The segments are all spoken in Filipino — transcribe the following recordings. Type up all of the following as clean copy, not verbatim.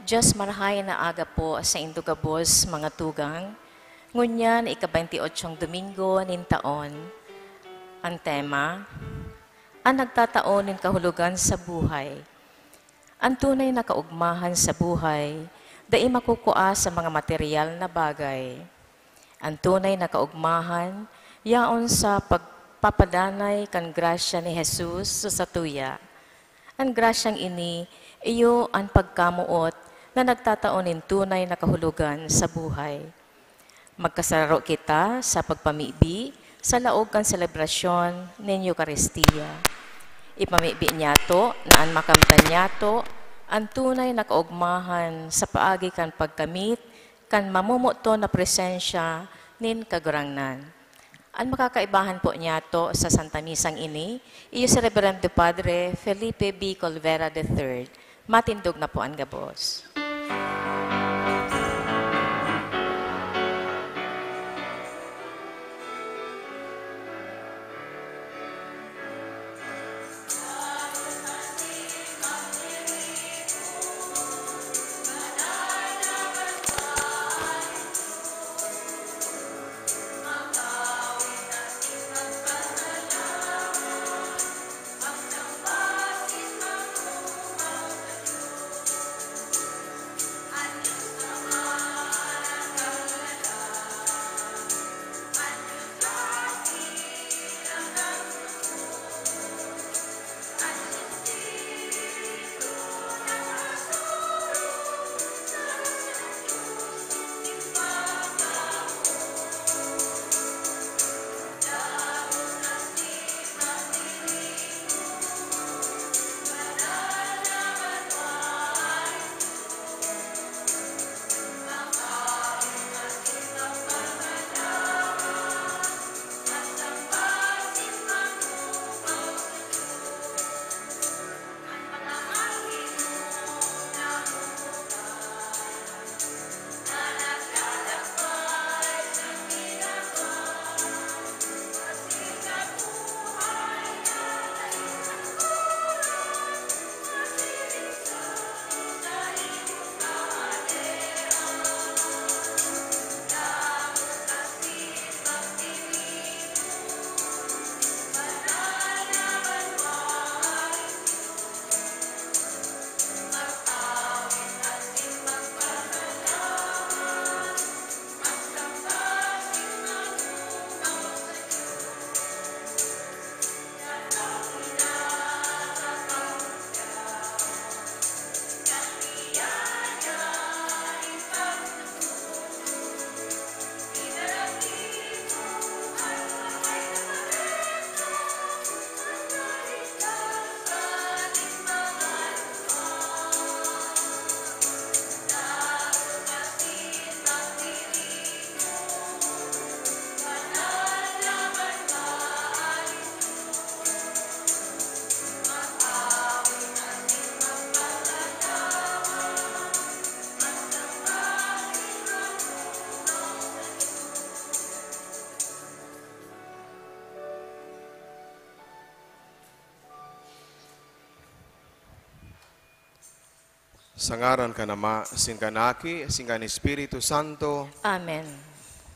Diyos marahay na aga po sa Indugabos, mga tugang. Ngunyan, ika-28 Domingo nin taon. Ang tema, ang nagtataon nin kahulugan sa buhay. Ang tunay na kaugmahan sa buhay, dai makukua sa mga material na bagay. Ang tunay na kaugmahan, yaon sa pagpapadanay kan grasya ni Jesus sa satuya. Ang grasyang ini, iyo ang pagkamuot na nagtataonin tunay na kahulugan sa buhay. Magkasararo kita sa pagpamibi sa laog kan selebrasyon ng Eucharistia. Ipamibi niyato na ang makamtan niyato ang tunay na kaugmahan sa paagi kan pagkamit kan mamumuto na presensya nin kagurangnan. Ang makakaibahan po niyato sa Santa Misang ini, iyo si Reverendo Padre Felipe B. Colvera III. Matindog na po ang gabos. Sa ngaran ka nama, singkanaki, singkan Espiritu Santo, Amen.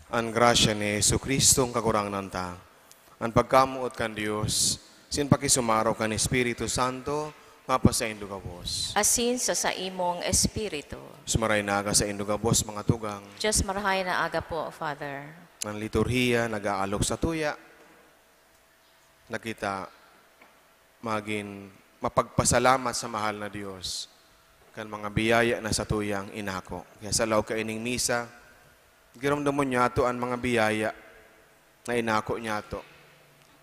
ang grasya ni Jesucristo ang kakurangan ta. Ang pagkamuot kan Diyos, sin pakisumaraw kan Espiritu Santo, mapa sa indugabos. Asin sa imong espiritu. Sumaray naga sa indugabos, mga tugang. Diyos marahay na aga po, Father. Ang liturhiya, nag-aalok sa tuya, nakita maging mapagpasalamat sa mahal na Diyos kan mga biyaya na sa tuyang inako. Kaya sa laog ka ining misa, giramdamon niya to ang mga biyaya na inako niya to.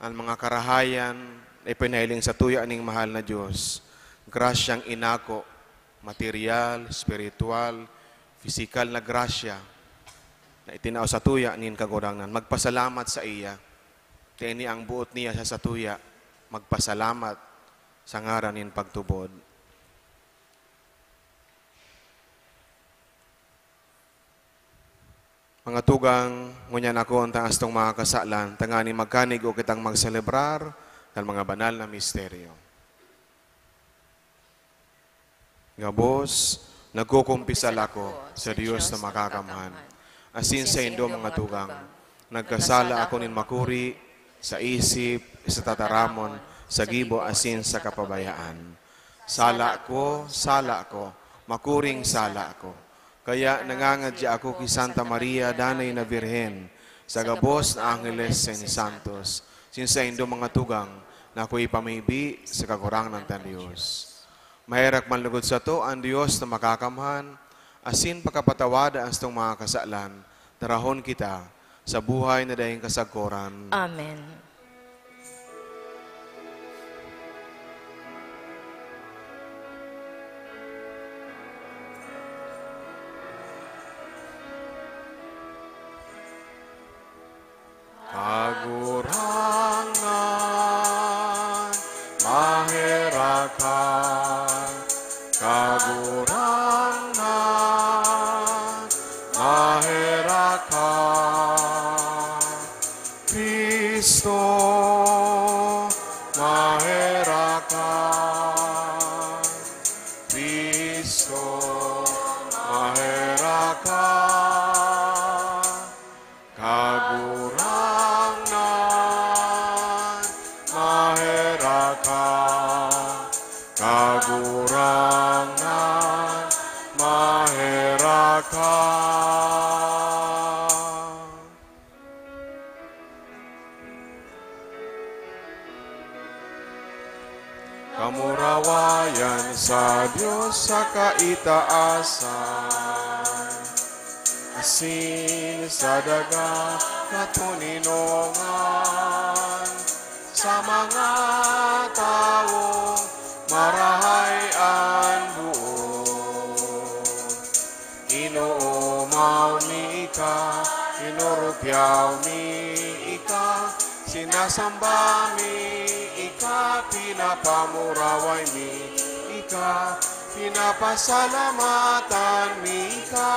Ang mga karahayan na ipinailing sa tuya aning mahal na Diyos. Grasyang inako, material, spiritual, physical na grasya na itinao sa tuya nin kagurangan. Magpasalamat sa iya. Tini ang buot niya sa tuya, magpasalamat sa ngaran nin pagtubod. Mga tugang, ngunyan ako ang taas tong mga kasalan, tangani magkanig o kitang magselebrar ng mga banal na misteryo. Gabos, Nagkukumpisal ako sa Diyos na makakamhan. Asin sa indo mga tugang, nagkasala ako nin makuri, sa isip, sa tataramon, sa gibo asin sa kapabayaan. Sala ko, makuring sala ako. Kaya nangangadya ako kay Santa Maria, Danay na Birhen, sa gabos na Angeles sa Santos, sinsa indo mga tugang, na ako'y pamibi sa kakurang ng Diyos. Mahirak manlugod sa to ang Diyos na makakamhan, asin pagkapatawada ang itong mga kasalan, tarahon kita sa buhay na dahing kasagkoran. Amen. Kagurangan, mahirakan, kagurangan, mahirakan, Kristo, mahirakan, Kristo, mahirakan, kagurangan, mahirakan, kagurangan, mahirakan. Kamurawayan sa Diyos sa kaitaasan, asin sa daga katuninongan, sa mga taong marahay ang buon. Inuumaw ni ika, inurupyaw ni ika, sinasamba mi ika, pinapamuraway mi ika, pinapasalamatan mi ika.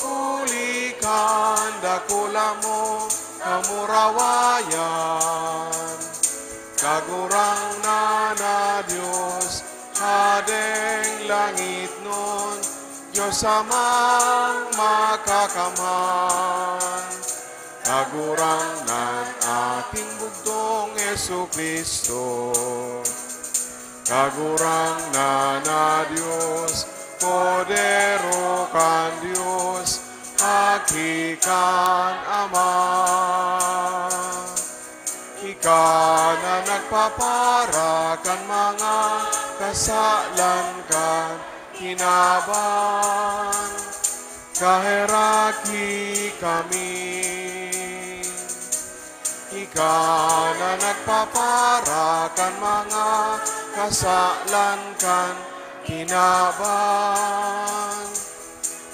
Ulikan dakula mo kamurawayan, kagurang na Diyos, hadeng langit nun, Diyos amang makakamhan. Kagurang nan ating bugtong Jesucristo, kagurang na Diyos, podero kan Diyos, hakikan Ama. Ika na nagpapara kan mga kasalan kan hinaban, kaheraki kami. Ika na nagpapara kan mga kasalan kan hinaban,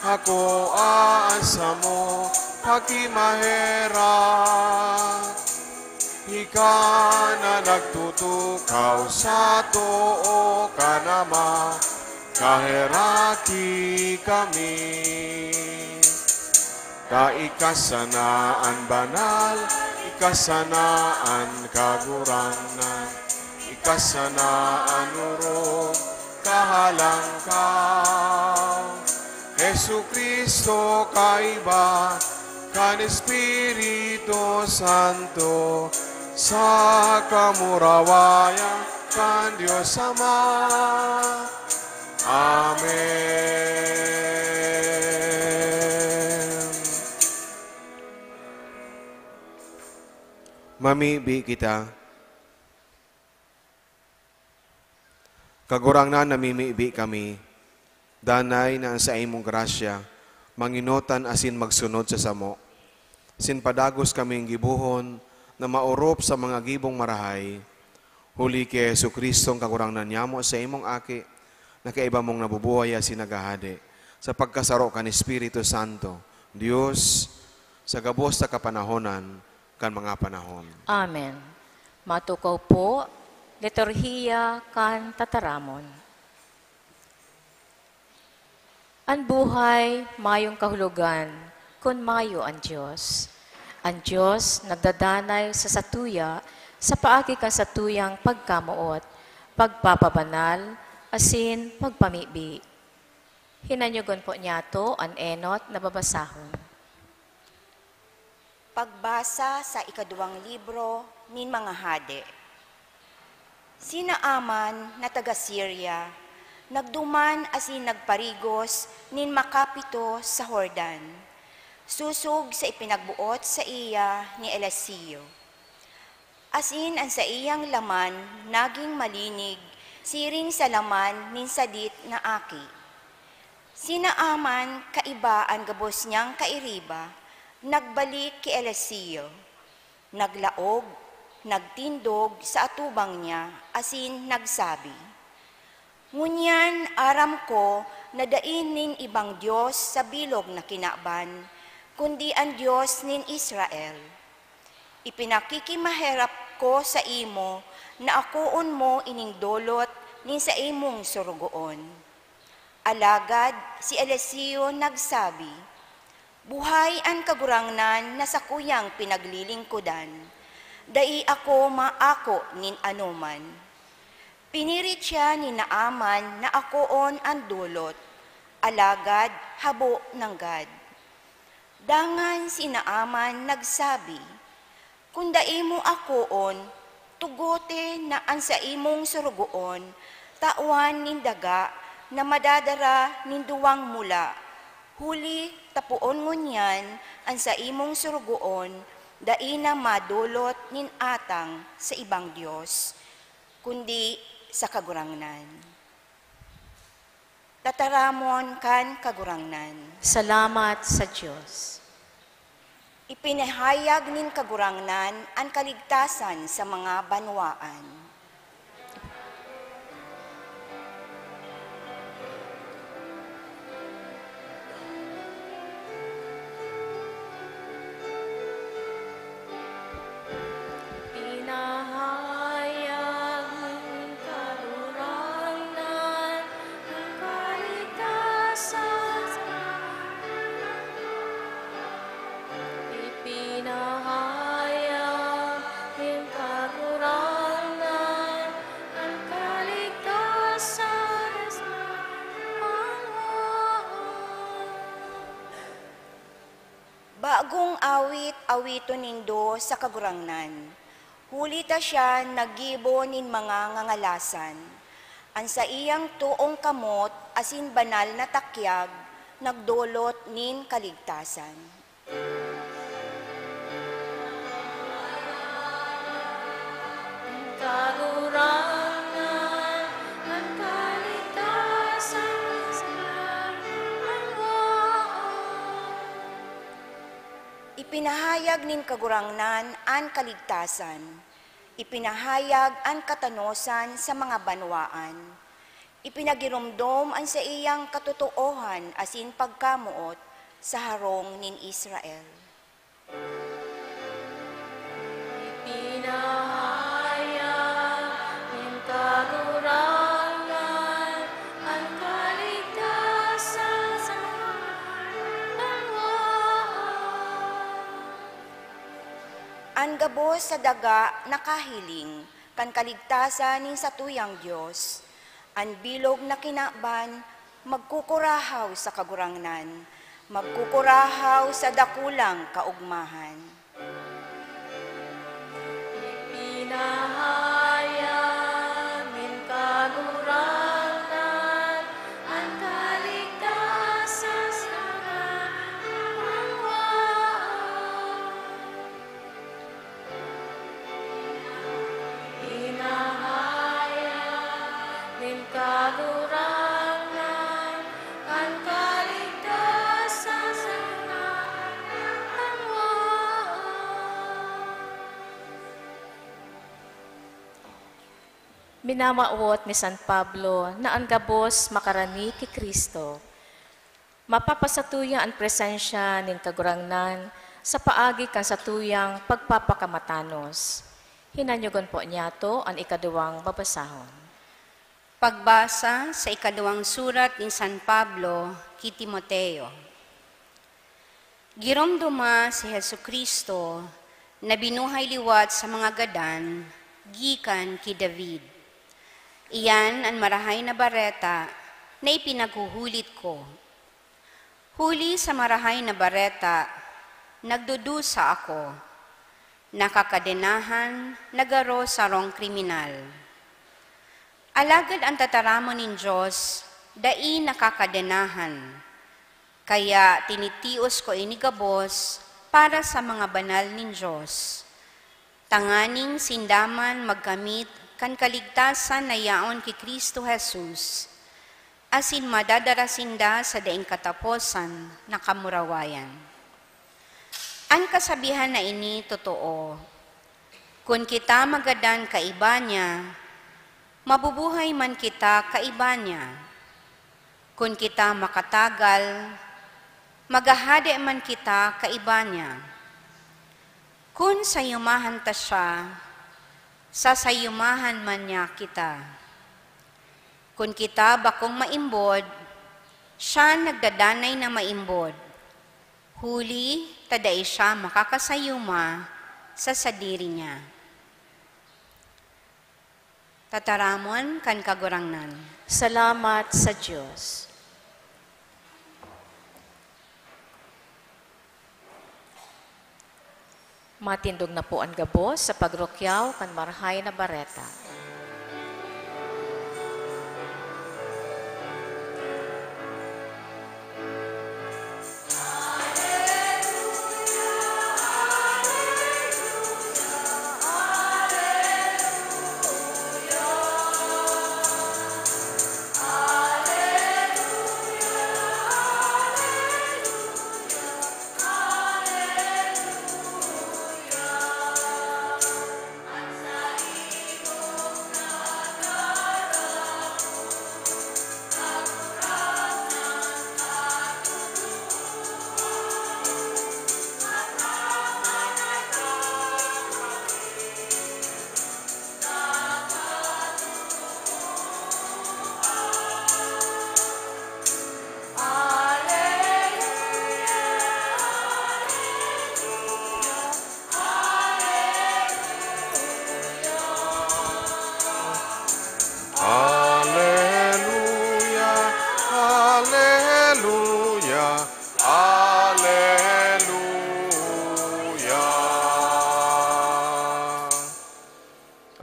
ako aasa mo pakimaherak. Ika na nagtutukaw sa too ka nama, kaheraki kami. Kaikasanaan banal, ikasanaan kaguranan, ikasanaan urong kahalangkaw. Jesucristo kaiba, kan Espiritu Santo, sa kamurawayan kan Diyos Ama. Amen. Mamibi kita. Kagurang na namimibi kami, danay na sa imong grasya, manginotan asin magsunod sa samo. Sinpadagos kaming gibuhon, na maurop sa mga gibong marahay, huli kay Jesucristong kagurang nanyamo sa imong aki, na kaiba mong nabubuhay asin nagahade, sa pagkasaro kan Espiritu Santo, Diyos, sa gabos sa kapanahonan, kan mga panahon. Amen. Matukaw po, liturhiya kan tataramon. Ang buhay, mayong kahulugan, kun mayo ang Diyos. Ang Diyos nagdadanay sa satuya, sa paagi ka satuyang pagkamuot, pagpapabanal, asin pagpamibi. Hinanyugon po niya to an enot na babasahon. Pagbasa sa ikaduwang libro nin mga hade. Sina Aman na taga Syria, nagduman asin nagparigos nin makapito sa Jordan, susog sa ipinagbuot sa iya ni Eliseo. Asin ang sa iyang laman naging malinig, siring sa laman nin sadit na aki. Sina Aman kaiba ang gabos niyang kairiba, nagbalik ki Eliseo, naglaog, nagtindog sa atubang niya, asin nagsabi, "Ngunyan aram ko na dain nin ibang Diyos sa bilog na kinaban, kundi ang Diyos nin Israel. Ipinakikimaherap ko sa imo na akoon mo ining dolot nin sa imong surugoon." Alagad si Eliseo nagsabi, "Buhay ang kagurangnan na sa kuyang pinaglilingkudan, dai ako maako nin anuman." Pinirit siya ni Naaman na akoon ang dulot, alagad habo ng Gad. Dangan si Naaman nagsabi, "Kung dai mo akoon, tugote na ang sa imong surugoon, tawan nin daga na madadara nin duwang mula. Huli tapuon ngunyan ang sa imong surugoon, dai na madulot nin atang sa ibang Diyos, kundi sa kagurangnan." Tataramon kan kagurangnan. Salamat sa Diyos. Ipinahayag nin kagurangnan ang kaligtasan sa mga banwaan. Bagong awit, awito nindo sa kagurangnan. Hulita siya naggibo nin mga ngangalasan. Ang sa iyang tuong kamot, asin banal na takyag, nagdolot nin kaligtasan. Kagurangan ang kaligtasan sa Ipinahayag nin kagurangnan an kaligtasan. Ipinahayag an katanosan sa mga banwaan. Ipinagirumdom an sa iyang katotoohan asin pagkamuot sa harong nin Israel. Ipinahayag ng kagurangan ang kaligtasan sa Ang gabos sa daga nakahiling, kan kaligtasan nin sa tuyang Diyos. Ang bilog na kinaban, magkukurahaw sa kagurangnan, magkukurahaw sa dakulang kaugmahan. Ipinahayag ng kagurangan ang kaligtasan sa Ipinahayag ng kagurangan ang kaligtasan sa Minamaot ni San Pablo na ang gabos makarani ki Kristo. Mapapasatuya ang presensya ng kagurangnan sa paagi kan satuyang pagpapakamatanos. Hinanyugon po niya to ang ikaduwang babasahon. Pagbasa sa ikaduwang surat ni San Pablo kay Timoteo. Giromduma si Jesucristo na binuhay liwat sa mga gadan, gikan ki David. Iyan ang marahay na bareta, na ipinaghuhulit ko. Huli sa marahay na bareta, nagdudusa ako, nakakadenahan, nagaro sa rong kriminal. Alagad ang tataramo ng Diyos, dai nakakadenahan, kaya tinitios ko inigabos para sa mga banal ng Diyos. Tanganing sindaman magkamit kan kaligtasan na yaon ki Kristo Jesus, asin madadarasinda sa daing kataposan na kamurawayan. Ang kasabihan na ini totoo. Kung kita magadan kaiba niya, mabubuhay man kita kaiba niya. Kung kita makatagal, magahade man kita kaiba niya. Kung sayumahan ta siya, sasayumahan man niya kita. Kung kita bakong maimbod, siya nagdadanay na maimbod. Huli, taday siya makakasayuma sa sadiri niya. Tataramon kan kagurangnan. Salamat sa Diyos. Matindog na po ang gabos sa pagrokyaw kan marahay na bareta.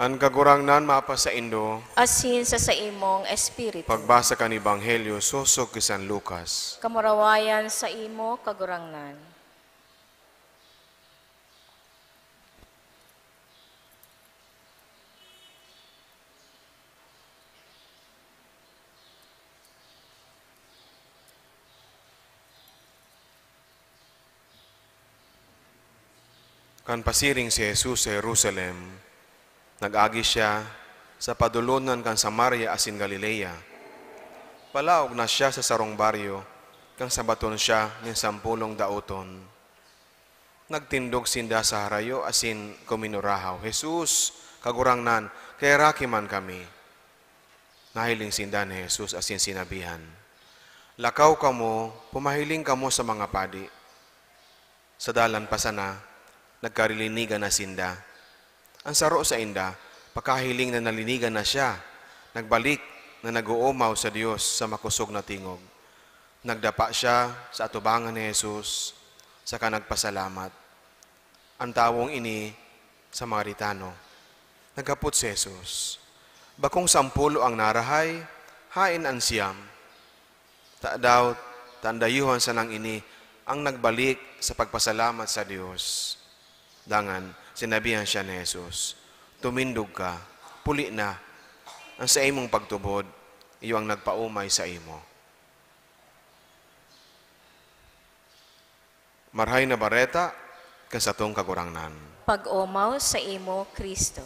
Ang kagurangnan mapa sa Indo, Asin sa imong espiritu. pagbasa kan Ebanghelyo, susok kay San Lucas. Kamurawayan sa imo kagurangnan. Kan pasiring si Jesus sa Jerusalem, nag-agi siya sa padulunan kan Samaria asin Galilea. Palaog na siya sa sarong baryo, kang sabaton siya ng 10 dauton. Nagtindog sinda sa harayo asin kuminurahaw, Jesus, kagurangnan, kay raki man kami. Nahiling sinda ni Jesus asin sinabihan, lakaw kamo, pumahiling kamo sa mga padi. Sa dalan pa sana, nagkarilinigan na sinda. Ang saro sa inda, pagkahiling na nalinigan na siya, nagbalik na nag-uumaw sa Diyos sa makusog na tingog. Nagdapa siya sa atubangan ni Jesus, saka nagpasalamat. Ang tawong ini, Samaritano. Nagkapot si Jesus. Bakong 10 ang narahay, hain ang siyam. Daw, tandayuhan sa nang ini, ang nagbalik sa pagpasalamat sa Diyos. Dangan, sinabihan siya ni Jesus, tumindog ka, puli na, ang sa imong pagtubod, iyo ang nagpaumay sa imo. Marhay na bareta, kasatong kagurangnan. Pag-umaw sa imo, Kristo.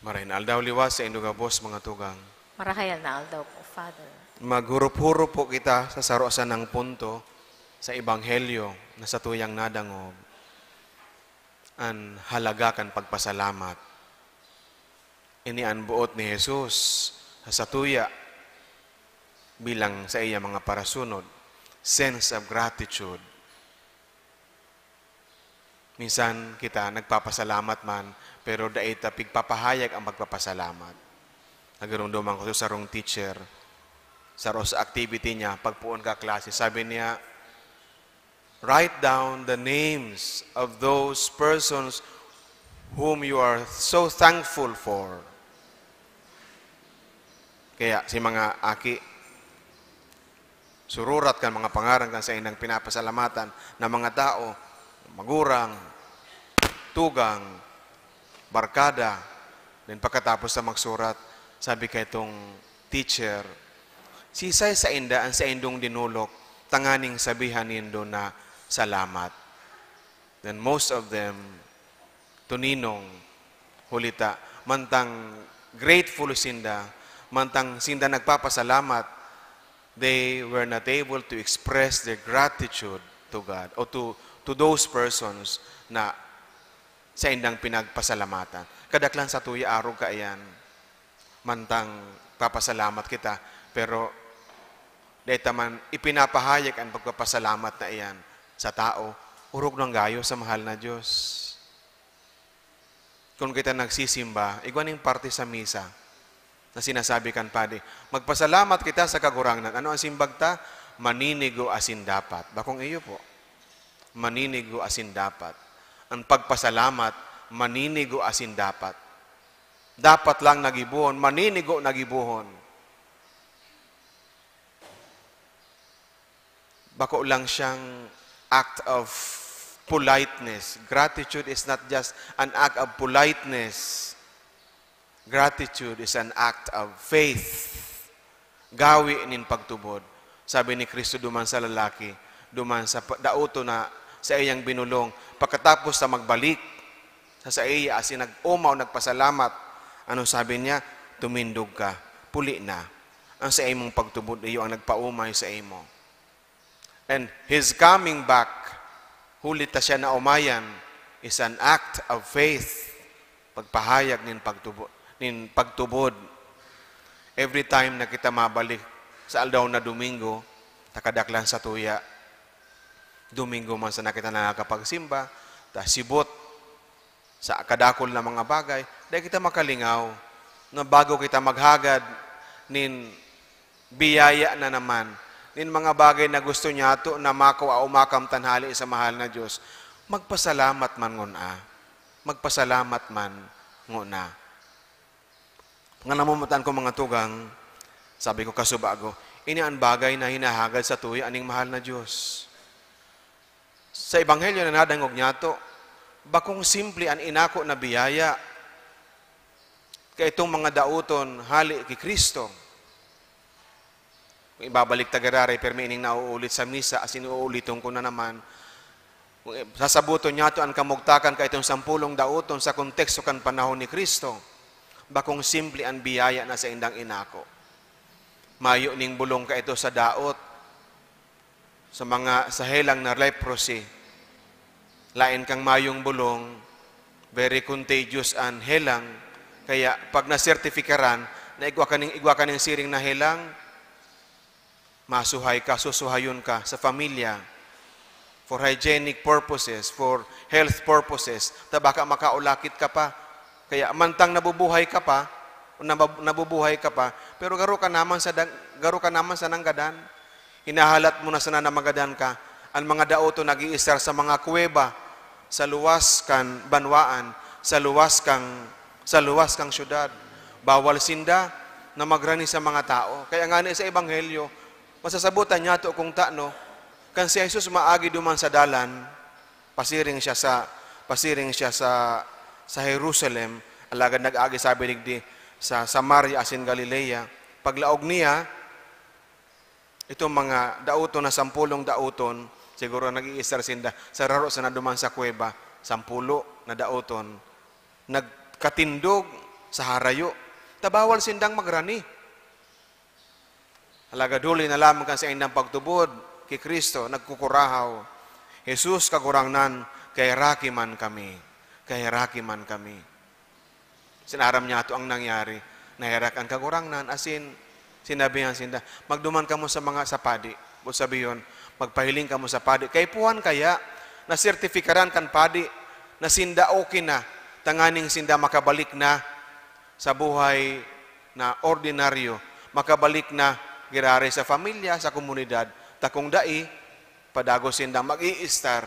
Marhay na aldaw liwas sa indugabos mga tugang. Marahayal na aldaw po, Father. Maghurup-hurup po kita sa sarosan ng punto sa Ebanghelyo na sa tuyang nadangog. An halaga kan pagpasalamat. Ini ang buot ni Jesus sa tuya bilang sa iya mga parasunod. Sense of gratitude. Minsan kita nagpapasalamat man, pero dahil pigpapahayag ang magpapasalamat. Nagirumduman ko sa sarong teacher, sa activity niya, pagpuon ka klase, sabi niya, write down the names of those persons whom you are so thankful for. Kaya si mga aki, sururat kan mga pangaran kan sa inang pinapasalamatan na mga tao, magurang, tugang, barkada. Then pagkatapos na magsurat, sabi kay itong teacher, sisay sa inda ang sa indong dinulok, tanganing sabihan nindo na salamat. Then most of them, tuninong, hulita, mantang grateful sinda, mantang sinda nagpapasalamat, they were not able to express their gratitude to God o to those persons na sa indang pinagpasalamatan. Kadaklan sa tuya arog kaayan, mantang papasalamat kita, pero dahil man ipinapahayag ang pagpapasalamat na iyan sa tao, urog ng gayo sa mahal na Diyos. Kung kita nagsisimba, igwaning parte sa misa na sinasabi kan Padi, magpasalamat kita sa kagurangan. Ano ang simbag ta? Maninigo asin dapat. Bakong iyo po? Maninigo asin dapat. Ang pagpasalamat, maninigo asin dapat. Dapat lang nagibuhon, maninigo nagibuhon. Bako lang siyang act of politeness. Gratitude is not just an act of politeness. Gratitude is an act of faith. Gawi nin pagtubod. Sabi ni Kristo duman sa lalaki, duman sa dauto na sa iyang binulong, pagkatapos sa magbalik sa iya asin nag-umaw, nagpasalamat, ano sabi niya? Tumindog ka, puli na. Ang sa imong pagtubod, iyo ang nagpaumay sa imo. And His coming back, hulit ta siya na umayan, is an act of faith. Pagpahayag nin pagtubod. Every time na kita mabalik sa aldaw na Domingo, takadaklan sa tuya, Domingo man sa nakita na nakapagsimba, ta sibot sa kadakol na mga bagay, dahil kita makalingaw na bago kita maghagad nin biyaya na naman, nin mga bagay na gusto niya to na makaw o makam tanhali sa mahal na Diyos, magpasalamat man nguna. Magpasalamat man nguna. Nga namumutan ko mga tugang, sabi ko kasubago, ini ang bagay na hinahagad sa tuya aning mahal na Diyos. Sa Ebanghelyo na nadangog niya to, bakong simple ang inako na biyaya kay itong mga dauton hali kay Kristo. Kung ibabalik tagararay, pero may ining nauulit sa misa, as inuuliton ko na naman, sasabuton niya to ang kamugtakan kay itong 10 dauton sa konteksto kan panahon ni Kristo. Bakong simple ang biyaya na sa indang inako. Mayo ning bulong ka ito sa daot, sa helang na leprosy. Lain kang mayong bulong, very contagious ang helang, kaya pag nasertifikaran, na igwa ka ng siring na helang, masuhay ka, susuhayon ka sa pamilya, for hygienic purposes, for health purposes, baka makaulakit ka pa. Kaya mantang nabubuhay ka pa, pero garo ka naman sa nanggadan, hinahalat mo na sana na magadan ka, ang mga daoto nag-iisar sa mga kuweba, sa luwas kan banwaan, sa luwas kang syudad. Bawal sinda na magrani sa mga tao. Kaya nga sa Ebanghelyo, masasabutan niya to kung taano, kan si Jesus maagi duman sa dalan, pasiring siya sa Jerusalem, alagad nag-agi sabi digdi sa Samaria asin Galilea. Paglaog niya, itong mga dauton na 10 dauton, siguro nag-iisar sinda, sa raro sa naduman sa kuweba, 10 na dauton, nagkatindog sa harayo, tabawal sindang magrani. Alagaduli na lamang kan sa indang pagtubod, kay Kristo, nagkukurahaw, Jesus kagurangnan, kay raki man kami. Sinaram niya ito ang nangyari, nahirak ang kagurangnan, asin, sinabihan sinda, magduman ka mo sa mga sapadi, o sabi yun, magpahiling ka mo sa padi. Kay puhan kaya, nasertifikaran kan padi, na sinda okay na, tanganing sinda makabalik na sa buhay na ordinaryo, makabalik na girare sa pamilya, sa komunidad, takong dai, padago sinda mag-i-star,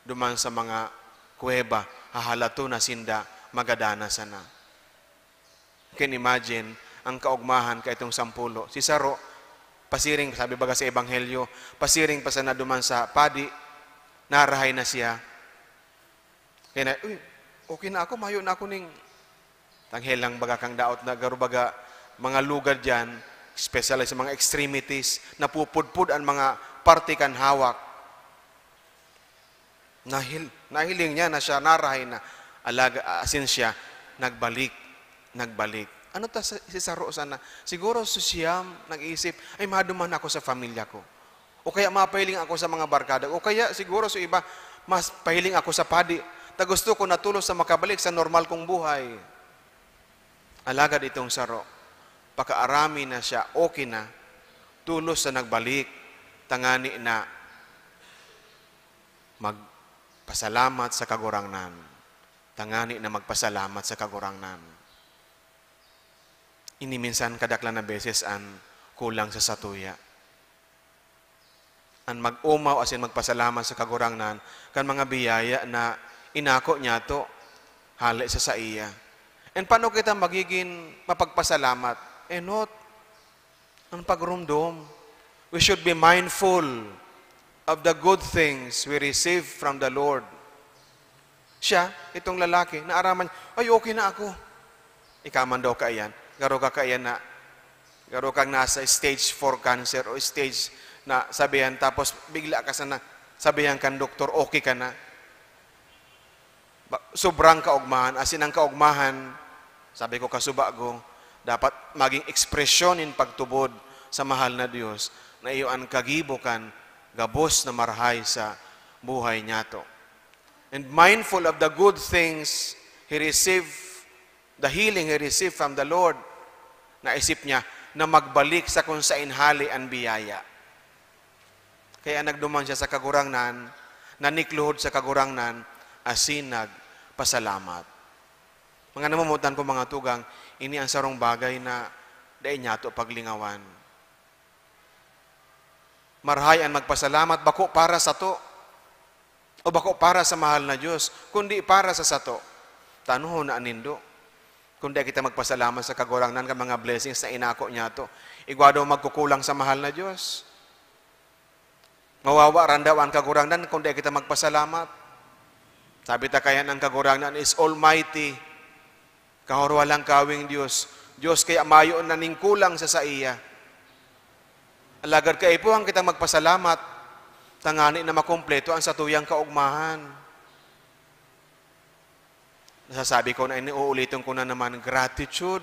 duman sa mga kuweba, hahalato na sinda, magadana sana. Can imagine, ang kaugmahan ka itong sampulo. Si Saro, pasiring, sabi baga sa Ebanghelyo, pasiring pa sana duman sa padi, narahay na siya. Kaya na, okay na ako, mayo na ako ning tanghel lang baga kang daot na garubaga mga lugar dyan, especially sa mga extremities, napupudpud ang mga parte kan hawak. Nahiling niya na siya, narahay na, asin siya, nagbalik. Ano ta si Saro sana? Siguro siyam, nag-isip, ay maduman ako sa pamilya ko. O kaya mapahiling ako sa mga barkada. O kaya siguro sa iba, mas pahiling ako sa padi. Ta gusto ko natulos sa makabalik sa normal kong buhay. Alagad itong Saro. Pakaarami na siya, okay na. Tulos sa nagbalik. Tangani na magpasalamat sa kagurangnan. Tangani na magpasalamat sa kagurangnan. Iniminsan kadaklan na beses an kulang sa satuya. An mag-umaw asin magpasalamat sa kagurangnan kan mga biyaya na inako niya to hali sa iya. And paano kita magiging mapagpasalamat? Not ang pagrumdom. We should be mindful of the good things we receive from the Lord. Siya, itong lalaki, naaraman, ay okay na ako. Ikaman daw ka yan. Garo ka kaya na, garo kang nasa stage 4 cancer o stage na sabihan, tapos bigla ka sana, sabihan kang doktor, okay ka na. Sobrang kaugmahan, asin ang kaugmahan, sabi ko kasubago, dapat maging ekspresyon in pagtubod sa mahal na Diyos, na iyon kagibukan, gabos na marahay sa buhay niya to. And mindful of the good things he received, the healing he received from the Lord, naisip niya na magbalik sa kung saan hali ang biyaya. Kaya nagduman siya sa kagurangnan, nanikluhod sa kagurangnan, asin nagpasalamat. Mga namumutan ko mga tugang, ini ang sarong bagay na dahil niya ito paglingawan. Marhay ang magpasalamat, bako para sa to, o bako para sa mahal na Diyos, kundi para sa sato. Tanuho na anindo. Kundi kita magpasalamat sa kagurangnan ka mga blessings na inako niya to. Igwado magkukulang sa mahal na Diyos. Mawawa randaw ang kagurangnan kundi kita magpasalamat. Sabi ta kaya ang kagurangnan is almighty. Kahorwalang kawing Diyos. Diyos kaya mayo na ning kulang sa iya. Alagad kay po ang kita magpasalamat. Tangani na makumpleto ang satuyang kaugmahan. Nasasabi ko na uulitin ko na naman, gratitude.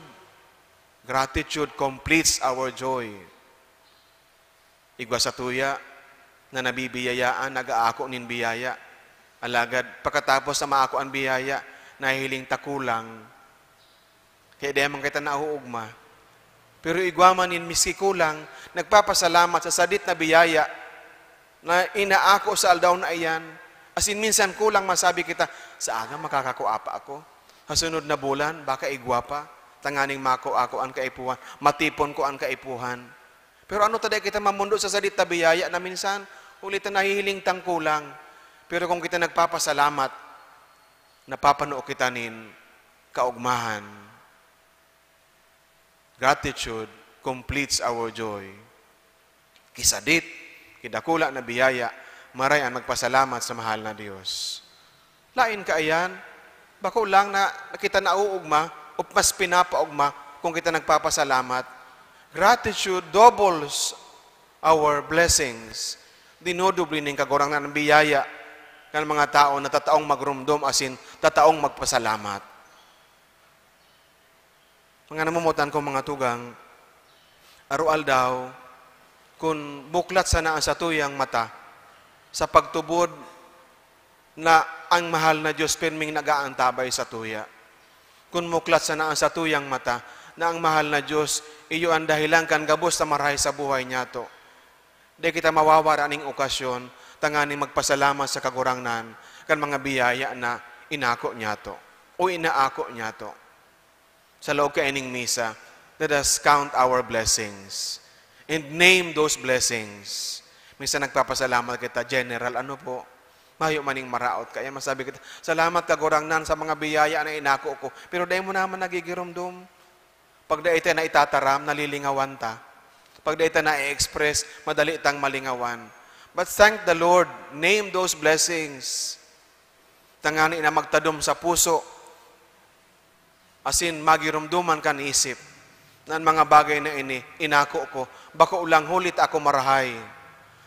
Gratitude completes our joy. Igwa sa tuya na nabibiyayaan, nag-aako nin biyaya. Alagad, pagkatapos na maako ang biyaya, nahihiling takulang. Kaya dahil kita nauugma. Pero igwa man nin miski kulang, nagpapasalamat sa sadit na biyaya na inaako sa aldaw na iyan. As in, minsan kulang masabi kita, sa aga makakakuapa ako. Hasunod na bulan, baka igwa pa. Tanganing mako ako ang kaipuhan. Matipon ko ang kaipuhan. Pero ano taday kita mamundo sa sadit na biyaya na minsan, ulit na nahihiling tang kulang. Pero kung kita nagpapasalamat, napapanoo kita nin kaugmahan. Gratitude completes our joy. Kisadit, kidakula na biyaya, maray ang magpasalamat sa mahal na Diyos. Lain ka ayan, bako lang na kita nauugma, o mas pinapaugma kung kita nagpapasalamat. Gratitude doubles our blessings. Dinodubli ng kagurangnan ng biyaya ng mga tao na tataong magrumdom asin tataong magpasalamat. Mga namumutan ko mga tugang, arual daw, kung buklat sana ang satuyang mata, sa pagtubod na ang mahal na Diyos pirming nagaantabay sa tuya. Kung muklat sana ang satuyang mata, na ang mahal na Diyos, iyo ang dahilan kan gabos na marahay sa buhay niya to. Di kita mawawara ning okasyon, tanganing magpasalamat sa kagurangnan, kan mga biyaya na inako niya to, o inaako niya to. Sa loob ka ining misa, Let us count our blessings and name those blessings. Minsan nagpapasalamat kita, General, ano po? Mayo maning maraot kaya masabi kita, salamat kagurangnan sa mga biyaya na inako ko. Pero dahil mo naman nagigirumdum. Pag dahil tayo na itataram, nalilingawan ta. Pag dahil tayo na i-express, madali tang malingawan. But thank the Lord, name those blessings. Tangani na magtadom sa puso. Asin magirumduman kan isip. Nan mga bagay na ini, inako ko. Bako ulang hulit ako marahay.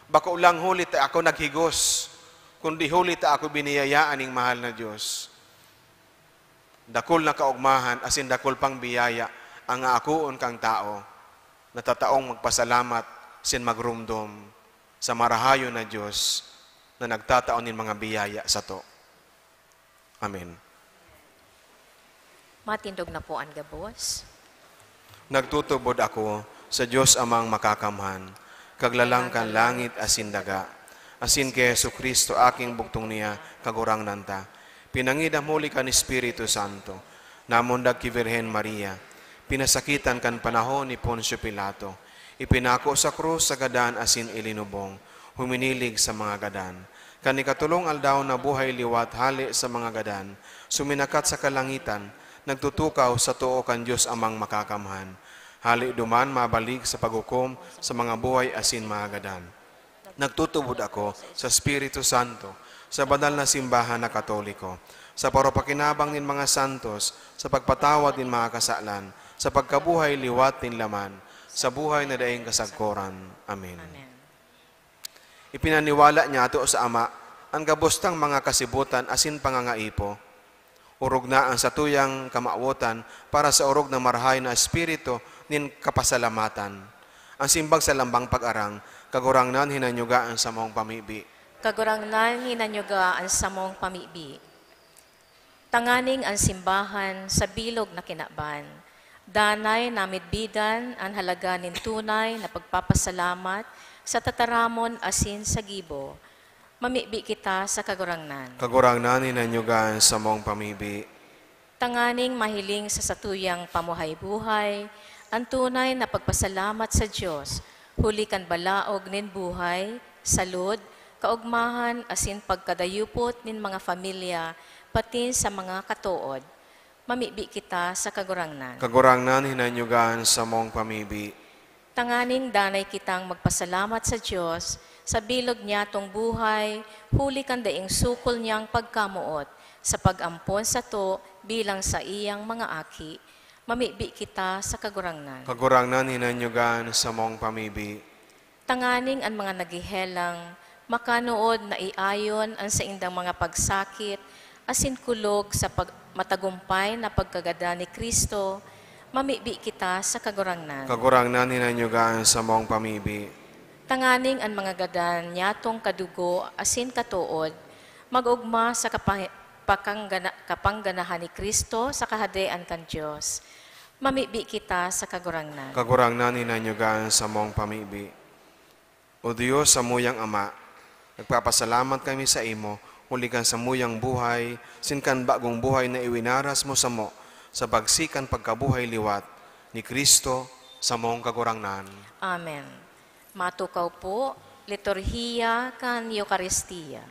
Bako ulang hulit ako naghigos. Kundi hulit ako biniyayaan ng mahal na Diyos. Dakol na kaugmahan, asin dakol pang biyaya, ang aakuon kang tao, natataong magpasalamat, sin magrumdom sa marahayo na Diyos na nagtataon ng mga biyaya sa to. Amen. Matindog na po ang gabos. Nagtutubod ako sa Diyos amang makakamhan, kaglalang kan langit asin daga. Asin kay Jesucristo aking buktong niya, kagurang nanta. Pinangidam huli kan Espiritu Santo, namundag ki Virhen Maria. Pinasakitan kan panahon ni Poncio Pilato. Ipinako sa krus sa gadan asin ilinubong, huminilig sa mga gadan. Kanikatulong aldaw na buhay liwat hali sa mga gadan, suminakat sa kalangitan, nagtutukaw sa tuo kan Diyos amang makakamhan. Hali duman mabalik sa paghukom sa mga buhay asin mga gadan. Nagtutubod ako sa Espiritu Santo, sa banal na simbahan na Katoliko, sa paropakinabang nin mga santos, sa pagpatawad nin mga kasalan, sa pagkabuhay liwat nin laman, sa buhay na daing kasagkoran. Amen. Amen. Ipinaniwala niya ito sa Ama, ang gabustang mga kasibutan asin pangangaipo, urog na ang satuyang kamautan para sa urog na marahay na Espiritu nin kapasalamatan. Ang simbag sa lambang pag-arang, kagurangnan hinanyugaan sa mong pamibi. Kagurangnan hinanyugaan sa mong pamibi. Tanganing ang simbahan sa bilog na kinaban. Danay namidbidan ang halaga nin tunay na pagpapasalamat sa tataramon asin sa gibo. Mamibi kita sa kagurangnan. Kagurangnan hinanyugaan sa mong pamibi. Tanganing mahiling sa satuyang pamuhay-buhay, ang tunay na pagpasalamat sa Diyos, huli kan balaog nin buhay, salud, kaugmahan, asin pagkadayupot nin mga familia, patin sa mga katuod. Mamibi kita sa kagurangnan. Kagurangnan hinanyugaan sa mong pamibi. Tanganing danay kitang magpasalamat sa Diyos, sa bilog niya tong buhay, huli kan daing sukol niyang pagkamuot, sa pag-ampon sa to bilang sa iyang mga aki. Mamibi kita sa kagurangnan. Kagurangnan hinanyugaan sa mong pamibi. Tanganing ang mga nagihelang, makanood na iayon ang sa indang mga pagsakit, asin kulog sa matagumpay na pagkagada ni Kristo, mamibi kita sa kagurangnan. Kagurangnan hinanyugaan sa mong pamibi. Tanganing ang mga gadan nyatong kadugo, asin katuod, mag-ugma sa kapangganahan ni Kristo sa kahadean kan Diyos. Mamibi kita sa kagurangnan. Kagurangnan hinanyugaan sa mong pamibi. O Diyos sa muyang Ama, nagpapasalamat kami sa imo, hulikan sa muyang buhay, sinkan bagong buhay na iwinaras mo sa mo, sa bagsikan pagkabuhay liwat, ni Kristo sa mong kagurangnan. Amen. Matukaw po, liturhiya kan Eucharistia.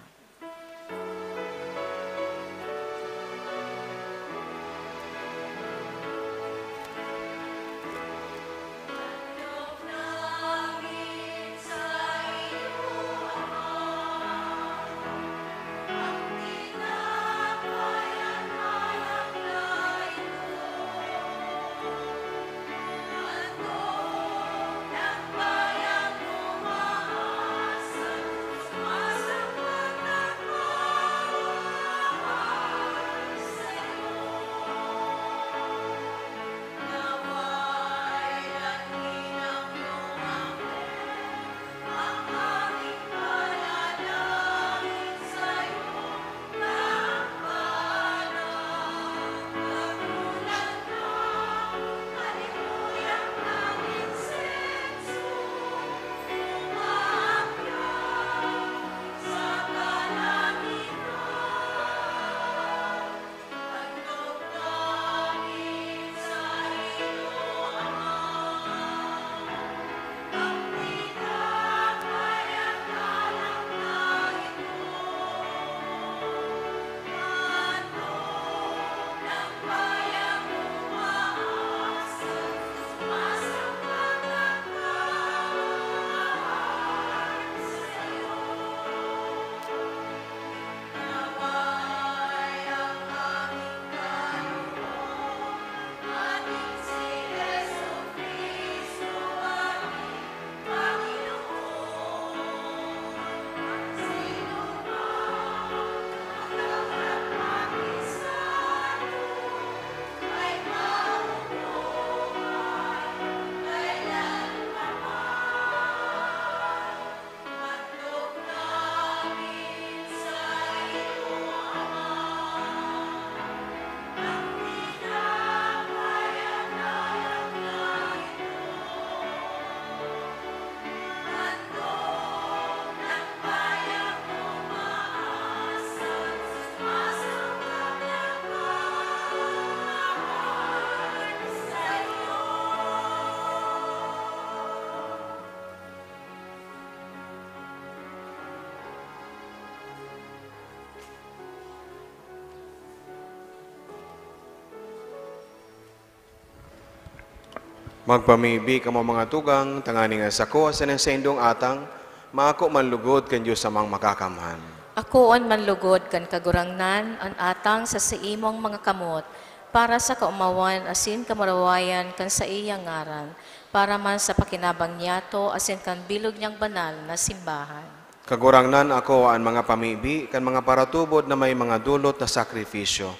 Magpamibi ka mo mga tugang, tanganing asako, asan sa indong atang, maako manlugod kan Diyos samang makakamhan. Ako on manlugod kan kagurangnan, an atang sa imong mga kamot, para sa kaumawan asin kamarawayan kan sa iyang ngaran, para man sa pakinabang niyato asin kan bilog niyang banal na simbahan. Kagurangnan ako ang mga pamibi, kan mga paratubod na may mga dulot na sakripisyo.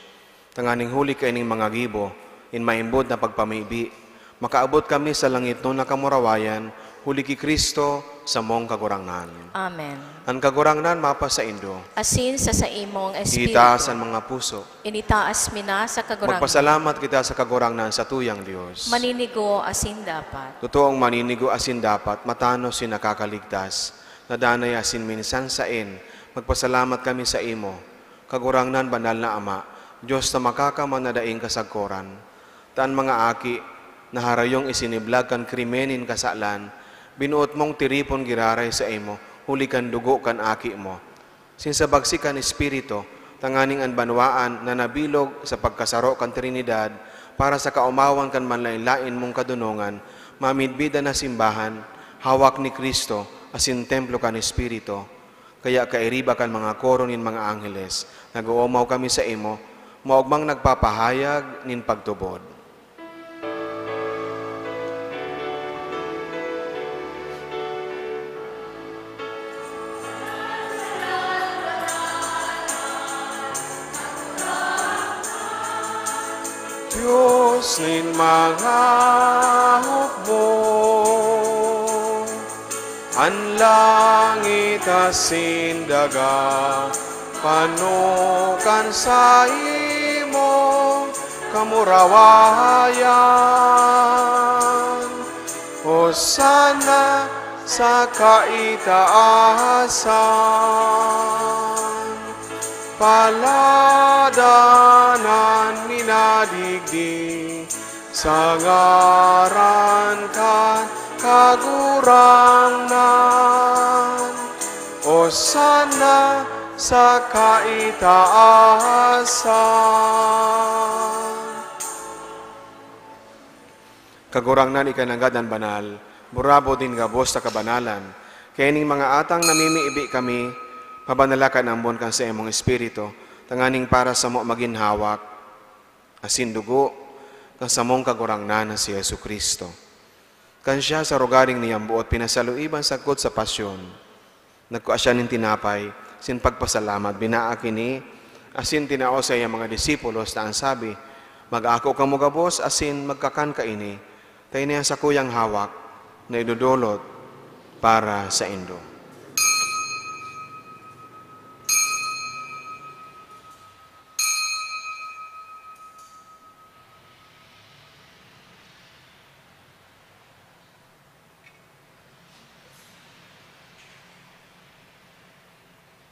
Tanganing huli ka ining mga gibo, in maimbod na pagpamibi, makaabot kami sa langit no nakamurawayan, huli ki Kristo sa mong kagurangnan. Amen. Ang kagurangnan mapa sa indo, Asin sa imong espiritu, itaas ang mga puso. initaas mina sa kagurangnan. Magpasalamat kita sa kagurangnan sa tuyang Diyos. Maninigo asin dapat. Totoong maninigo asin dapat, matano si nakakaligtas, nadanay asin minsan sain, magpasalamat kami sa imo, kagurangnan banal na Ama, Diyos na makakamannadaing kasagkoran, taan mga aki, na harayong isiniblag kan krimenin kasalan, binuot mong tiripon giraray sa imo, huli kan dugo kan aki mo. Sinsabagsi kan espiritu, tanganing an banwaan na nabilog sa pagkasaro kan Trinidad, para sa kaumawan kan manlain-lain mong kadunungan, mamidbida na simbahan, hawak ni Kristo, asin templo kan espiritu. Kaya kairiba kan mga koro nin mga angheles, nag-uumaw kami sa imo, maugmang nagpapahayag nin pagtubod. Diyos nin mga hukbo, an langit asin daga, panukan sa imo kamurawayan. Hosana sa kaitaasan, paladanan minadigdi, sa ngaran ka kagurangnan. Hosana sa kaitaasan. Kagurangnan ikananggadan banal, burabo din gabos sa kabanalan, kaya ning mga atang namimiibi kami, pabanalakan ang buwan kan sa imong espiritu, tanganing para sa mo maginhawak, asin dugo, kan sa mong kagurangnan na si Yesu Kristo. Kan siya sa rogaring niyang buot, pinasaluiban sagkod sa pasyon, nagkuha siya nin tinapay, sin pagpasalamat, binaaki ni, asin tinao sa iyang mga disipulos, na ang sabi, mag-ako ka mo gabos, asin magkakan ka ini, tayo niya sa kuyang hawak, na idudulot para sa indo.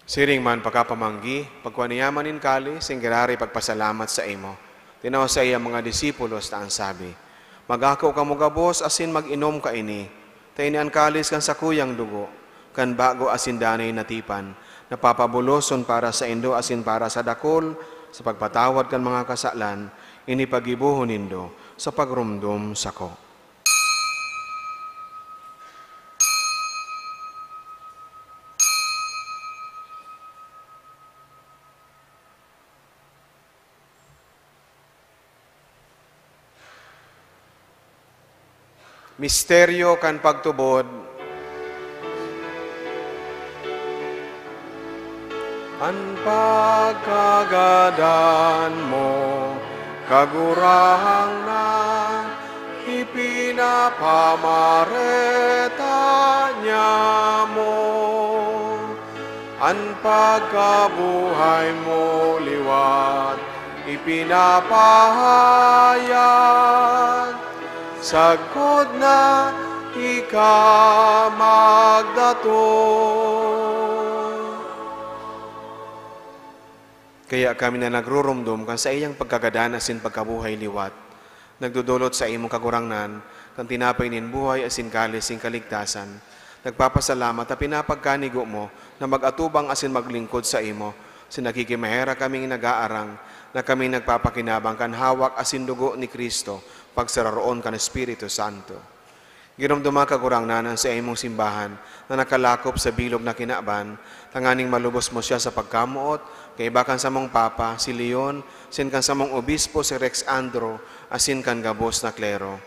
Siring man pagkapamanggi, pagkwaniyaman in kali, singgirari pagpasalamat sa imo. Tinaw sa iya mga disipulos na ang sabi, mag-ako ka mo gabos, asin mag-inom ka ini. Tayo ni ang kalis kan sa kuyang dugo, kan bago asin danay natipan, napapabuloson para sa indo asin para sa dakol, sa pagpatawad kan mga kasalan, ini pagibuhon nindo sa pagrumdum sako. Misteryo kan pagtubod, an pagkagadan mo, kagurangnan, ipinapamareta niya mo, an pagkabuhay mo liwat, ipinapahayag, sagkod na ikamagdato. Kaya kami na nagrurumdum kan sa iyang pagkagadan asin pagkabuhay liwat, nagdudulot sa imong kagurangnan, kan tinapay nin buhay asin kalis sing kaligtasan, nagpapasalamat at pinapagkanigo mo na mag-atubang asin maglingkod sa imo, sinakikimahera kaming nag-aarang, na kami nagpapakinabang kan hawak asin dugo ni Kristo, pagsararoon kan Espiritu Santo. Ginomduma ka kurang nanan sa imong simbahan na nakalakop sa bilog na kinaban, tanganing malubos mo siya sa pagkamuot, kay bakan sa mong Papa, si Leon, sin kan sa mong Obispo, si Rex Andro, asin kan gabos na klero.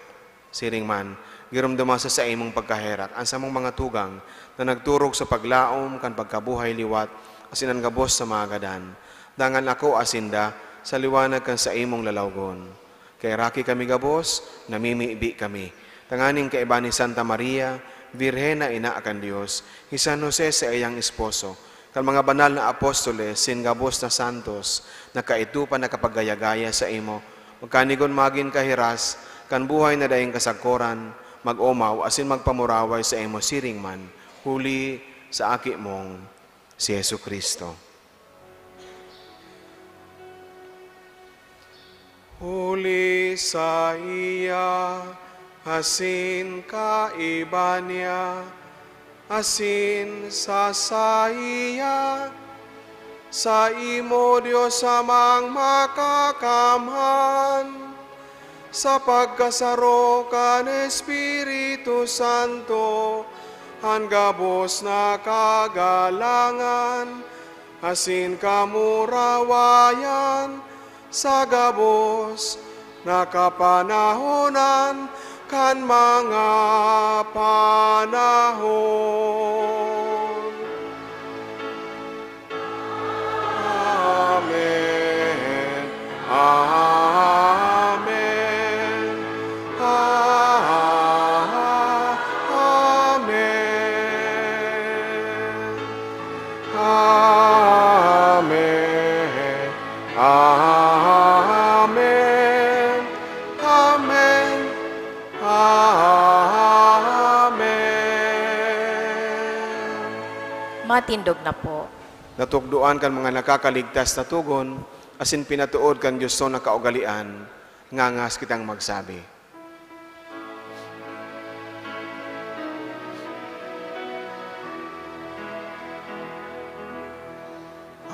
Siring man, ginomduma sa imong pagkaherak, ang sa mong mga tugang na nagturog sa paglaom kan pagkabuhay liwat, asin ang gabos sa mga gadan. Dangan ako asinda sa liwanag kan sa imong lalawgon. Kay raki kami gabos, namimiibi kami. Tanganing kaiba ni Santa Maria, Birhena ina akan Dios, ni San Jose sa iyang esposo, kan mga banal na apostoles, sin gabos na santos, na kaitupan na kapagayagaya sa imo, magkanigon magin kahiras, kan buhay na daing kasagkoran, mag-umaw, asin magpamuraway sa imo siring man, huli sa aki mong si Yesu Kristo. Huli sa iya, asin kaiba niya, asin sa saya, sa imo Diyos amang makakamhan, sa pagkasaro kan Espiritu Santo, ang gabos na kagalangan, asin kamurawayan, sa gabos na kapanahonan, kan mga panahon. Amen. Amen. Amen. Amen. Amen. Amen. Amen. Matindog na po. Natugduan kan mga nakakaligtas na tugon, asin pinatuod kan Diyos na kaugalian, ngangas kitang magsabi.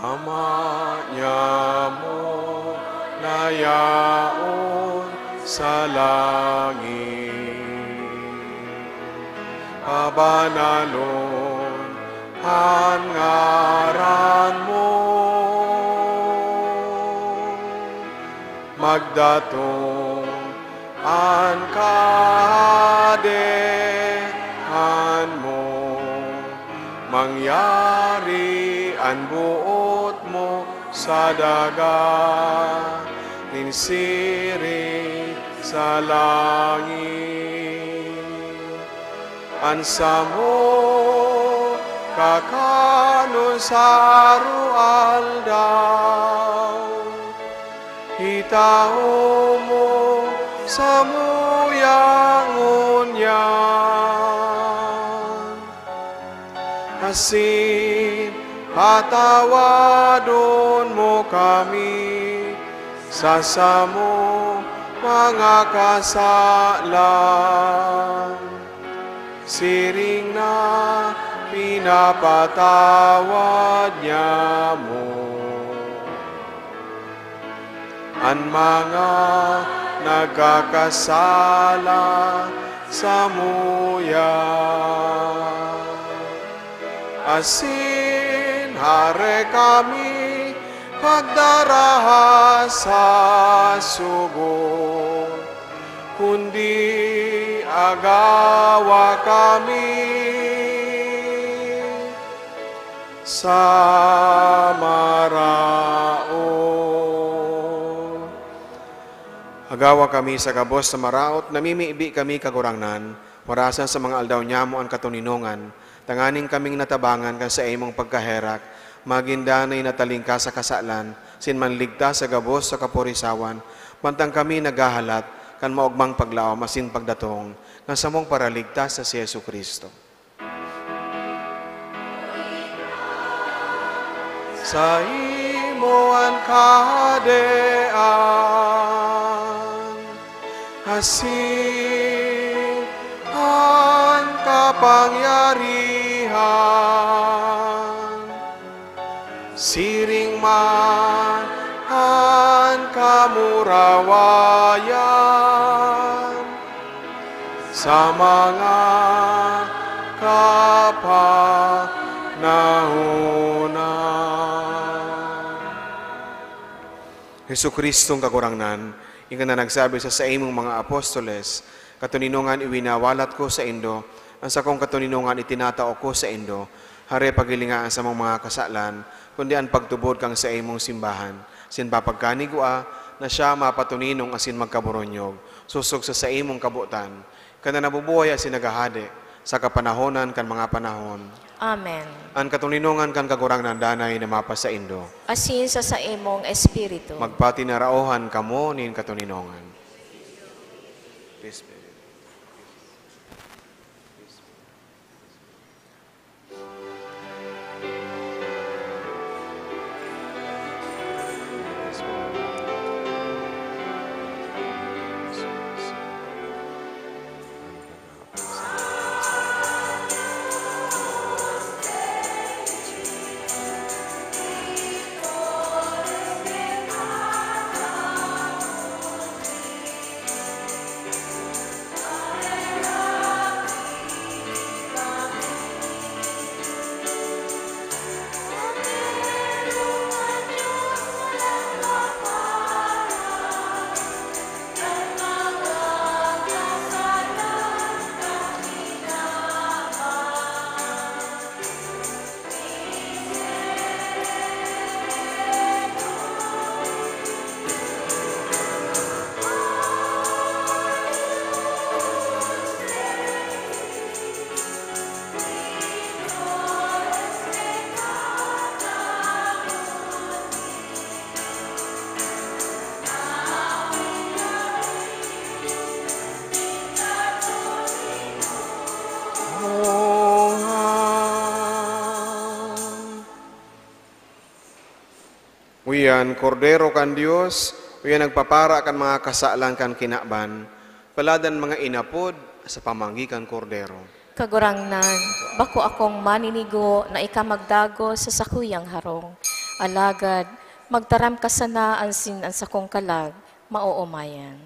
Ama niya mo, nayaon sa langit, pabanalon ang ngaran mo, magdatong ang kadehan mo, mangyari ang buot mo sa dagat, ninsiri sa langit. Ansa mo kakanon sa rualdaw, hitao mo sa muyangunyan, asin patawadon mo kami sa samo mga kasalan, siring na pinapatawad niya mo ang mga nagkakasala sa muya. Asin hare kami pagdaraha sa sugo, kundi agawa kami sa maraot. Agawa kami sa kabos sa maraot, namimiibi kami kagurangnan, warasan sa mga aldaw nyamo ang katuninongan, tanganing kaming natabangan kan sa imong pagkaherak, magindanay natalingka sa kasalan, sinmanligtas sa gabos sa kapurisawan, mantang kami nagahalat, kan maugmang paglaom, asin pagdatong, nga sa mong paraligtas sa si Yesu Kristo. Sa imo ang kadean, asin ang kapangyarihan, siring man ang kamurawayan, sa mga kapanahunan. Hesu Kristong kagurangnan, ika na nagsabi sa imong mga apostoles, katuninungan iwinawalat ko sa indo, ang sakong katuninungan itinatao ko sa indo, hare pagilingaan sa mga kasalan, kundi ang pagtubod kang sa imong simbahan. Sin papagkanigua, na siya mapatuninong asin magkaburonyog, susog sa imong kabutan, kana nabubuhay asin nagahade, sa kapanahonan kan mga panahon. Amen. Ang katuninungan kan kagurangnan danay na mapa sa indo. Asin sa imong espiritu. Magpati na raohan kamo nin katuninongan. Peace be. Uyan, kordero kan Dios, uyan nagpapara kan mga kasalan kan kinakban, paladan mga inapod sa pamanggikan kordero. Kagurangnan, bako akong maninigo na ikamagdago sa sakuyang harong. Alagad, magtaram ka sana ansin ang sakong kalag, mauumayan.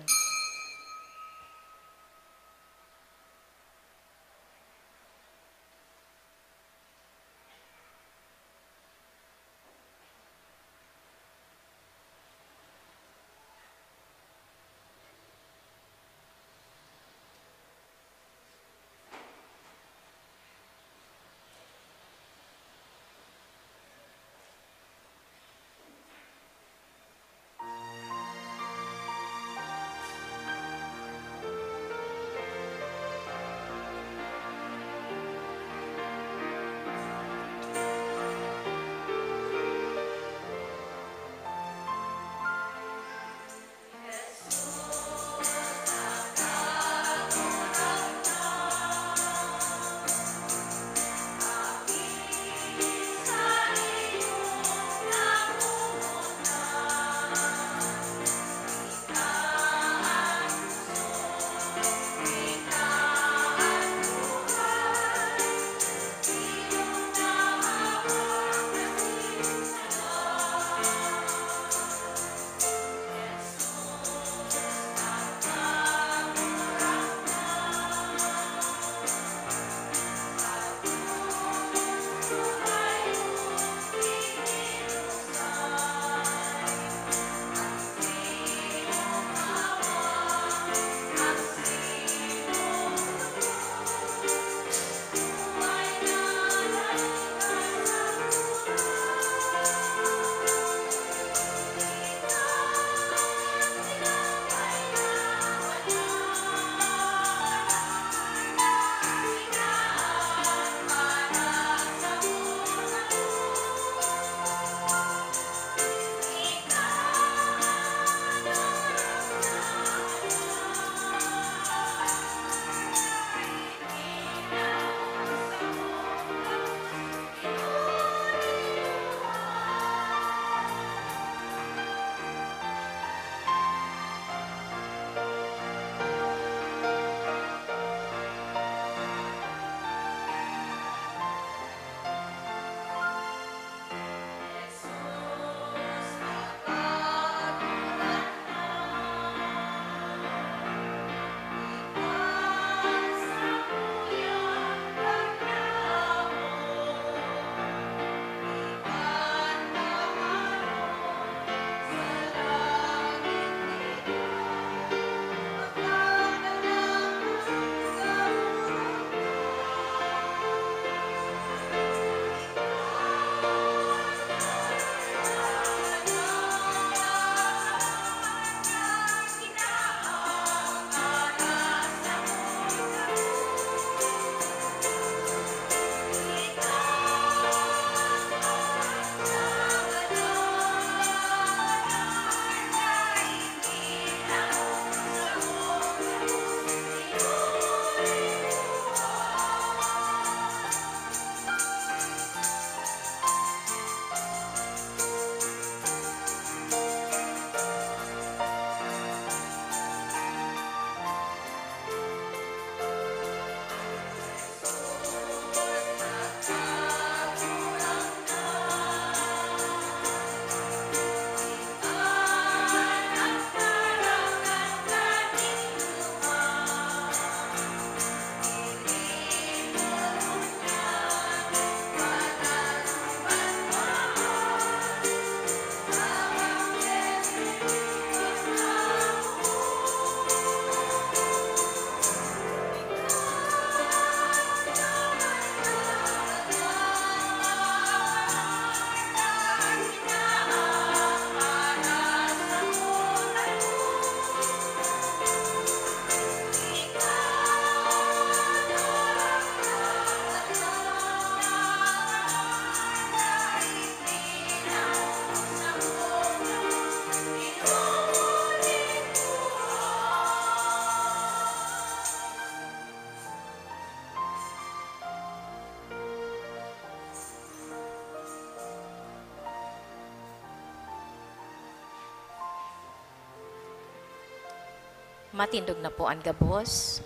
Matindog na po ang gabos.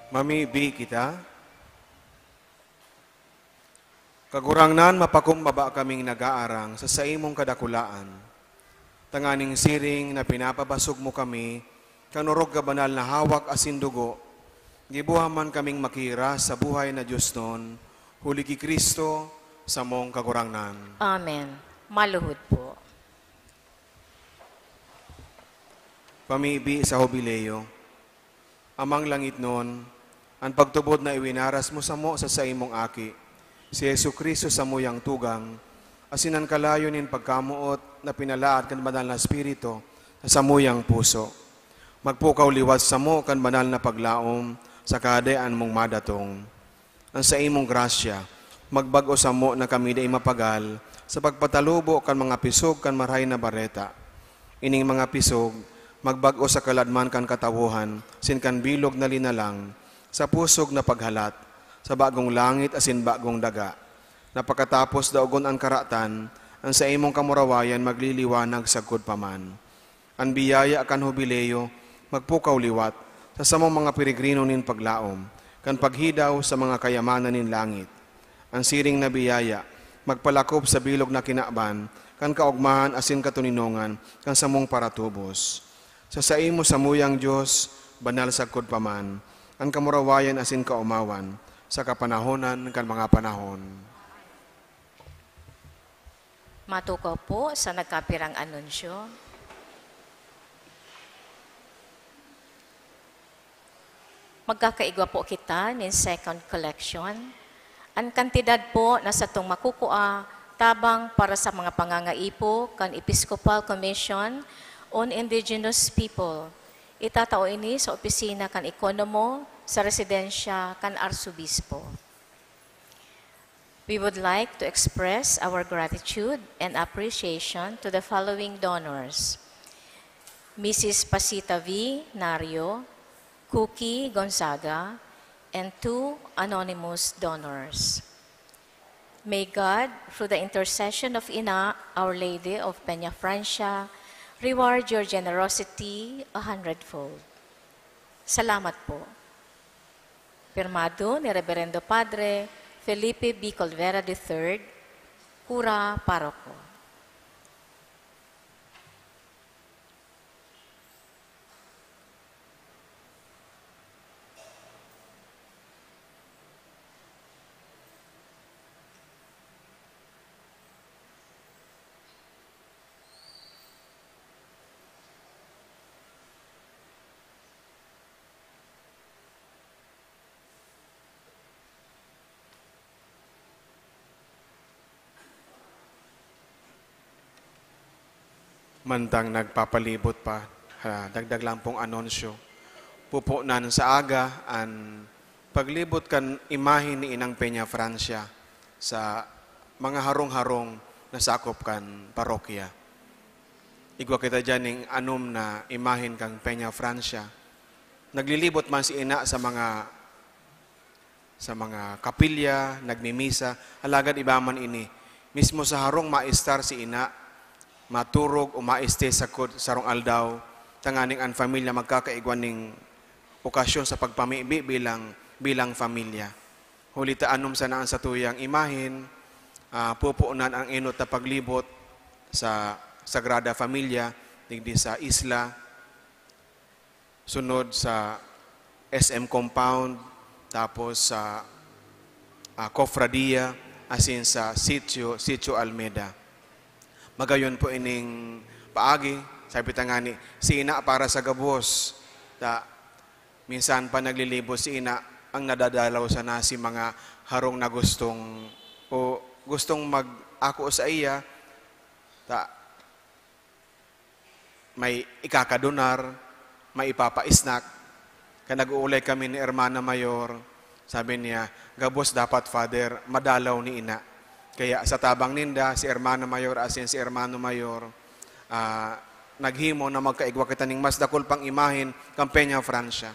Mamibi kita. Kagurangnan mapakumbaba kaming nag-aarang sa saimong kadakulaan. Tanganing siring na pinapabasog mo kami, kanurog ka banal na hawak asin dugo, gibuhaman kaming makira sa buhay na Diyos noon, huli ki Kristo sa mong kagurangnan. Amen. Maluhod po. Pamibi sa Jubileo, amang langit noon, ang pagtubod na iwinaras mo sa mo sa saimong aki, si Yesu Kristo sa muyang tugang, asinan kalayo nin pagkamuot na pinalaad kan banal na Espiritu sa muyang puso. Magpukaw liwat sa mo kan banal na paglaom sa kadayaan mong madatong. Ang sa imong grasya, magbago sa mo na kami day mapagal sa pagpatalubo kan mga pisog kan maray na bareta. Ining mga pisog, magbago sa kaladman kan katawuhan, sin kan bilog na linalang, sa pusog na paghalat, sa bagong langit asin bagong daga. Napakatapos daogon ang karatan, ang sa imong kamurawayan magliliwanag sagkod paman. Ang biyaya kan Jubileo, magpukaw liwat, sa samong mga peregrino nin paglaom, kan paghidaw sa mga kayamanan nin langit. Ang siring na biyaya, magpalakop sa bilog na kinaban, kan kaugmahan asin katuninongan, kan samong paratubos. Sa saimo sa muyang Diyos, banal sagkod paman, ang kamurawayan asin kaumawan, sa kapanahonan kan mga panahon. Matukaw po sa nagkapirang anunsyo. Magkakaigwa po kita nin second collection. Ang kantidad po na sa itong makukua, tabang para sa mga pangangaipo kan Episcopal Commission on Indigenous People. Itatao ini sa opisina kan Ekonomo sa residensya kan Arsobispo. We would like to express our gratitude and appreciation to the following donors: Mrs. Pasita V. Nario, Cookie Gonzaga, and 2 anonymous donors. May God, through the intercession of Ina, Our Lady of Peña Francia, reward your generosity 100-fold. Salamat po. Pirmado ni Reverendo Padre Felipe B. Colvera III, Cura Paroko. Mantang nagpapalibot pa, dagdag lang pong anunsyo. Pupunan sa aga, ang paglibot kan imahin ni Inang Peña Francia sa mga harong-harong na sakop kan parokya. Igwa kita dyan ng anom na imahin kang Peña Francia. Naglilibot man si Ina sa mga kapilya, nagmimisa, alagad iba man ini. Mismo sa harong maistar si Ina, maturog o maiste sa sarong aldaw, tanganing ang familia magkakaigwan ng okasyon sa pagpamibi bilang familia. Hulita anom sa naan sa tuyang imahin, pupuunan ang inot na paglibot sa Sagrada Familia, digdi sa isla, sunod sa SM Compound, tapos sa Cofradia, asin sa Sitio Almeda. Magayon po ining paagi, sabi tangani, si Ina para sa gabos. Minsan pa naglilibos si Ina, ang nadadalaw sa nasi mga harong na gustong mag-ako sa iya, may ikakadonar, may ipapaisnak. Kaya nag-uulay kami ni Hermana Mayor, sabi niya, gabos dapat, Father, madalaw ni Ina. Kaya sa tabang ninda, si Hermana Mayor, asin si Hermano Mayor, naghimo na magkaigwa kita ning mas dakol pang imahin kang Peña Francia.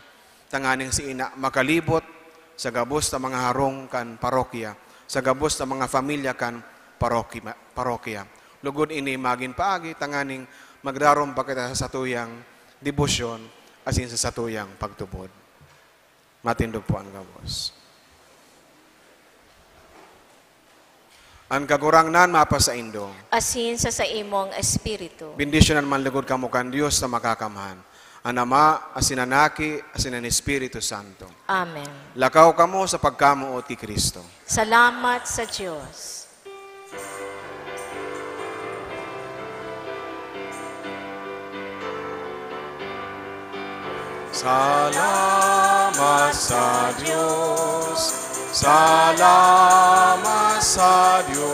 Tanganing si Ina makalibot sa gabos na mga harong kan parokya, sa gabos na mga familia kan parokya. Lugod ini magin paagi, tanganing magdarom pa kita sa tuyang debosyon, asin sa satuyang pagtubod. Matindog po ang gabos. Ang kagurangnan mapa sa indo. Asin sa imong espiritu. Bendisyonan man lugod kamo kan Dios na makakamhan. Ang Ama, asin anaki, asin ang Espiritu Santo. Amen. Lakaw kamo sa pagkamuot ti Kristo. Salamat sa Diyos. Salamat sa Diyos. Salamat sa Diyos.